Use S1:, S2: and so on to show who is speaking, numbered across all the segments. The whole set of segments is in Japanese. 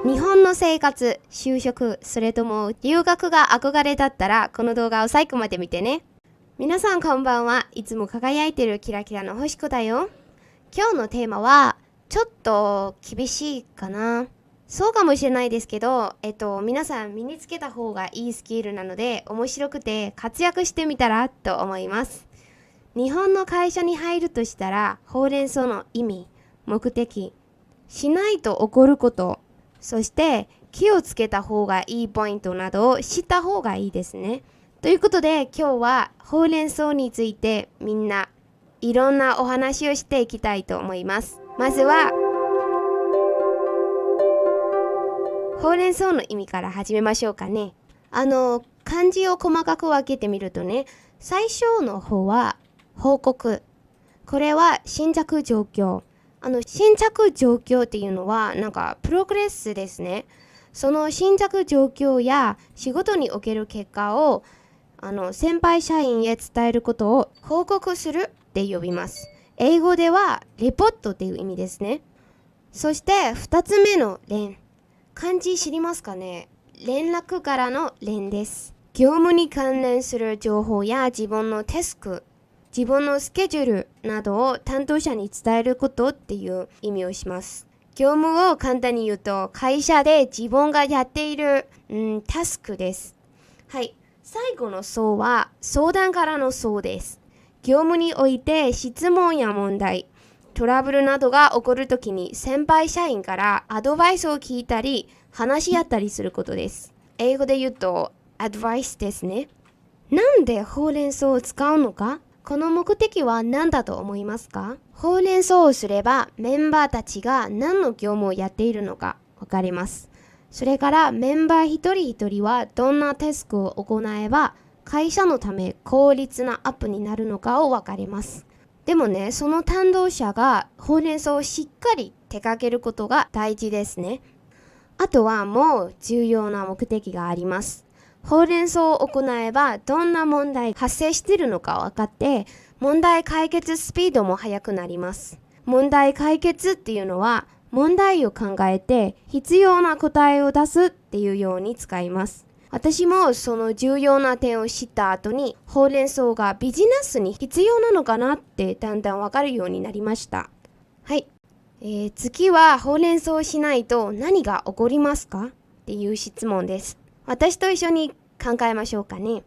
S1: 日本の生活、就職、それとも留学が憧れだったらこの動画を最後まで見てね。皆さんこんばんは。いつも輝いてるキラキラの星子だよ。今日のテーマはちょっと厳しいかな。そうかもしれないですけど、皆さん身につけた方がいいスキルなので面白くて活躍してみたらと思います。日本の会社に入るとしたら、ほうれん草の意味、目的、しないと起こること、そして気をつけた方がいいポイントなどを知った方がいいですね。ということで今日はほうれん草についてみんないろんなお話をしていきたいと思います。まずはほうれん草の意味から始めましょうかね。漢字を細かく分けてみるとね、最初の方は報告。これは進捗状況。進捗状況っていうのはプログレスですね。その進捗状況や仕事における結果を先輩社員へ伝えることを報告するって呼びます。英語ではレポートっていう意味ですね。そして2つ目の連。漢字知りますかね？連絡からの連です。業務に関連する情報や自分のタスク、自分のスケジュールなどを担当者に伝えることっていう意味をします。業務を簡単に言うと、会社で自分がやっている、タスクです。はい。最後の層は相談からの層です。業務において質問や問題、トラブルなどが起こるときに先輩社員からアドバイスを聞いたり話し合ったりすることです。英語で言うとアドバイスですね。なんでほうれん草を使うのか？この目的は何だと思いますか？ほうれん草をすればメンバーたちが何の業務をやっているのかわかります。それからメンバー一人一人はどんなタスクを行えば会社のため効率なアップになるのかをわかります。でもね、その担当者がほうれん草をしっかり手掛けることが大事ですね。あとはもう重要な目的があります。ほうれん草を行えばどんな問題発生しているのか分かって問題解決スピードも速くなります。問題解決っていうのは問題を考えて必要な答えを出すっていうように使います。私もその重要な点を知った後にほうれん草がビジネスに必要なのかなってだんだん分かるようになりました。はい、次はほうれん草をしないと何が起こりますかっていう質問です。私と一緒に考えましょうかね。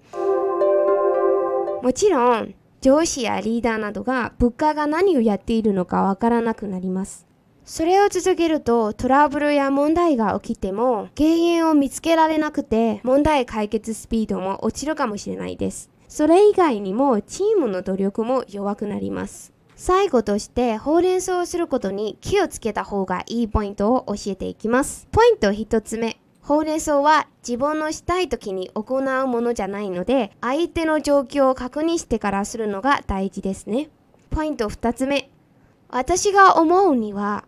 S1: もちろん上司やリーダーなどが部下が何をやっているのかわからなくなります。それを続けるとトラブルや問題が起きても原因を見つけられなくて問題解決スピードも落ちるかもしれないです。それ以外にもチームの努力も弱くなります。最後としてほうれん草をすることに気をつけた方がいいポイントを教えていきます。ポイント1つ目。ほうれん草は自分のしたい時に行うものじゃないので、相手の状況を確認してからするのが大事ですね。ポイント2つ目。私が思うには、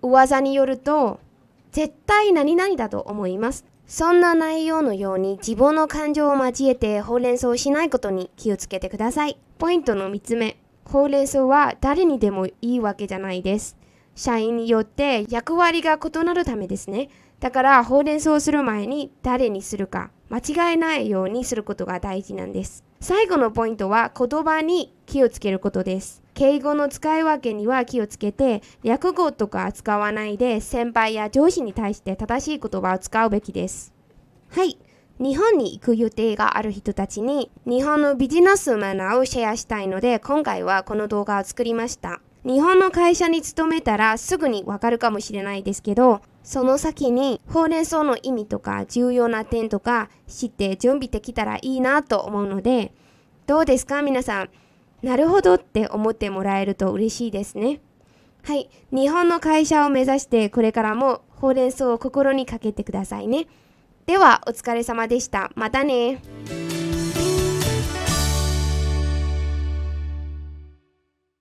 S1: 噂によると、絶対何々だと思います。そんな内容のように自分の感情を交えてほうれん草をしないことに気をつけてください。ポイントの3つ目。ほうれん草は誰にでもいいわけじゃないです。社員によって役割が異なるためですね。だからほうれん草をする前に誰にするか間違えないようにすることが大事なんです。最後のポイントは言葉に気をつけることです。敬語の使い分けには気をつけて略語とか使わないで先輩や上司に対して正しい言葉を使うべきです。はい。日本に行く予定がある人たちに日本のビジネスマナーをシェアしたいので今回はこの動画を作りました。日本の会社に勤めたらすぐにわかるかもしれないですけど、その先にほうれん草の意味とか重要な点とか知って準備できたらいいなと思うので、どうですか皆さん。なるほどって思ってもらえると嬉しいですね。はい。日本の会社を目指してこれからもほうれん草を心にかけてくださいね。ではお疲れ様でした。またね。